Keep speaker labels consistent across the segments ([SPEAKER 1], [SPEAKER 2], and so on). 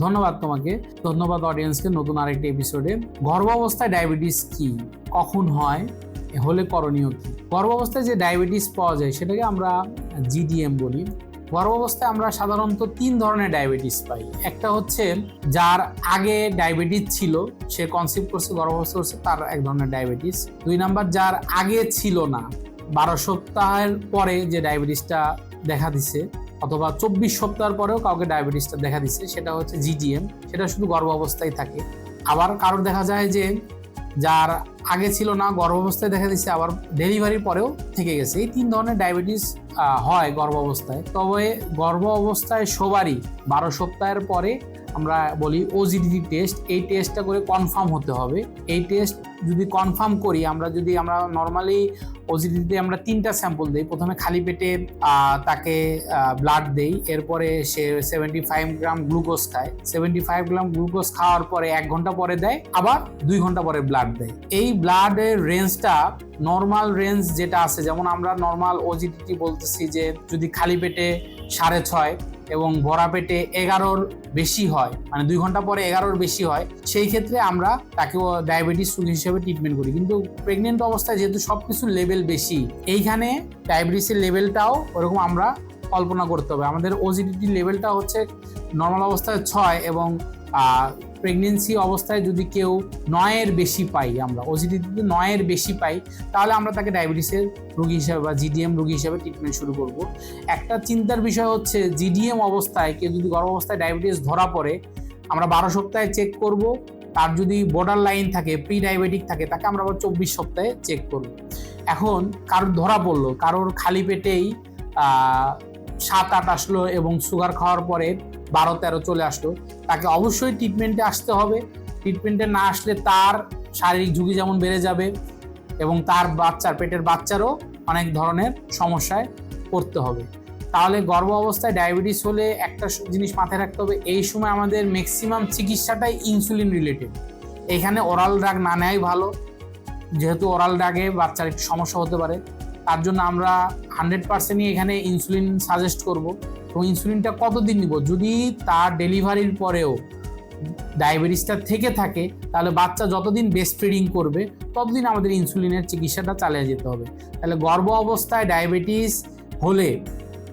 [SPEAKER 1] ধন্যবাদ তোমাকে, ধন্যবাদ অডিয়েন্সকে নতুন আরেকটি এপিসোডে। গর্ভাবস্থায় ডায়াবেটিস কি, কখন হয়, হলে করণীয় কি? গর্ভাবস্থায় যে ডায়াবেটিস পাওয়া যায় সেটাকে আমরা জিডিএম বলি। গর্ভাবস্থায় আমরা সাধারণত 3 ধরনের ডায়াবেটিস পাই। একটা হচ্ছে যার আগে ডায়াবেটিস ছিল, সে কনসিভ করছে, গর্ভাবস্থা করছে, তার এক ধরনের ডায়াবেটিস। 2 নাম্বার যার আগে ছিল না, 12 সপ্তাহের পরে যে ডায়াবেটিসটা দেখা দিছে, অথবা 24 সপ্তাহের পরেও কাউকে ডায়াবেটিসটা দেখা দিচ্ছে, সেটা হচ্ছে জিডিএম। সেটা শুধু গর্ভাবস্থায় থাকে। আবার কারোর দেখা যায় যে যার আগে ছিল না, গর্ভাবস্থায় দেখা দিচ্ছে, আবার ডেলিভারির পরেও থেকে গেছে। এই 3 ধরনের ডায়াবেটিস হয় গর্ভাবস্থায়। তবে গর্ভ অবস্থায় সবারই 12 সপ্তাহের পরে আমরা বলি ওজিডিটি টেস্ট। এই টেস্টটা করে কনফার্ম হতে হবে। এই টেস্ট যদি কনফার্ম করি, আমরা নর্মালি ওজিডিতে আমরা 3টা স্যাম্পল দিই। প্রথমে খালি পেটে তাকে ব্লাড দেই, এরপরে সে 75 গ্রাম গ্লুকোজ খায়। 75 গ্রাম গ্লুকোজ খাওয়ার পরে 1 ঘন্টা পরে দেয়, আবার 2 ঘন্টা পরে ব্লাড দেয়। এই ব্লাডের রেঞ্জটা নর্মাল রেঞ্জ যেটা আছে, যেমন আমরা নর্মাল ওজিডিটি বলতেছি যে যদি খালি পেটে 6.5 এবং ভরা পেটে 11-র বেশি হয়, মানে 2 ঘন্টা পরে 11-র বেশি হয়, সেই ক্ষেত্রে আমরা তাকে ডায়াবেটিস রোগী হিসেবে ট্রিটমেন্ট করি। কিন্তু প্রেগনেন্ট অবস্থায় যেহেতু সবকিছু লেভেল বেশি, এইখানে ডায়াবেটিসের লেভেলটাও ওরকম আমরা কল্পনা করতে হবে। আমাদের ওজিডিটি লেভেলটা হচ্ছে নর্মাল অবস্থায় 6 এবং প্রেগনেন্সি অবস্থায় যদি কেউ 9-এর বেশি পাই, আমরা ওজিডিটিতে 9-এর বেশি পাই, তাহলে আমরা তাকে ডায়াবেটিসের রোগী হিসেবে বা জিডিএম রোগী হিসেবে ট্রিটমেন্ট শুরু করব। একটা চিন্তার বিষয় হচ্ছে জিডিএম অবস্থায় কেউ যদি গর্ভাবস্থায় ডায়াবেটিস ধরা পড়ে, আমরা 12 সপ্তাহে চেক করব। তার যদি বর্ডার লাইন থাকে, প্রি ডায়াবেটিক থাকে, তাকে আমরা আবার 24 সপ্তাহে চেক করব। এখন কারোর ধরা পড়লো, কারোর খালি পেটেই 7-8 আসলো এবং সুগার খাওয়ার পরে 12-13 চলে আসলো, তাকে অবশ্যই ট্রিটমেন্টে আসতে হবে। ট্রিটমেন্টে না আসলে তার শারীরিক ঝুঁকি যেমন বেড়ে যাবে এবং তার পেটের বাচ্চারও অনেক ধরনের সমস্যায় পড়তে হবে। তাহলে গর্ভ অবস্থায় ডায়াবেটিস হলে একটা জিনিস মাথায় রাখতে হবে, এই সময় আমাদের ম্যাক্সিমাম চিকিৎসাটাই ইনসুলিন রিলেটেড। এখানে ওরাল ড্রাগ না নেওয়াই ভালো, যেহেতু ওরাল ড্রাগে বাচ্চার একটু সমস্যা হতে পারে। তার জন্য আমরা 100%ই এখানে ইনসুলিন সাজেস্ট করব। এবং ইনসুলিনটা কতদিন নিব, যদি তার ডেলিভারির পরেও ডায়াবেটিসটা থেকে থাকে, তাহলে বাচ্চা যতদিন ব্রেস্ট ফিডিং করবে ততদিন আমাদের ইনসুলিনের চিকিৎসাটা চালিয়ে যেতে হবে। তাহলে গর্ভ অবস্থায় ডায়াবেটিস হলে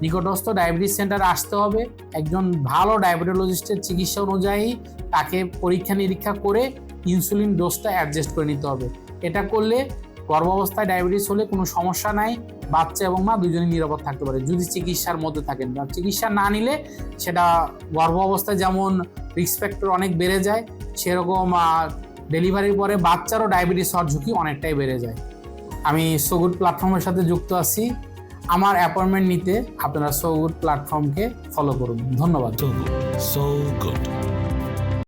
[SPEAKER 1] নিকটস্থ ডায়াবেটিস সেন্টারে আসতে হবে। একজন ভালো ডায়াবেটোলজিস্টের চিকিৎসা অনুযায়ী তাকে পরীক্ষা নিরীক্ষা করে ইনসুলিন ডোজটা অ্যাডজাস্ট করে নিতে হবে। এটা করলে গর্ভাবস্থায় ডায়াবেটিস হলে কোনো সমস্যা নাই, বাচ্চা এবং মা দুজনেই নিরাপদ থাকতে পারে যদি চিকিৎসার মধ্যে থাকেন। আর চিকিৎসা না নিলে সেটা গর্ভ অবস্থায় যেমন রিস্ক ফ্যাক্টর অনেক বেড়ে যায়, সেরকম ডেলিভারির পরে বাচ্চারও ডায়াবেটিস হওয়ার ঝুঁকি অনেকটাই বেড়ে যায়। আমি সো গুড প্ল্যাটফর্মের সাথে যুক্ত আছি। আমার অ্যাপয়েন্টমেন্ট নিতে আপনারা সো গুড প্ল্যাটফর্মকে ফলো করুন। ধন্যবাদ।
[SPEAKER 2] So good.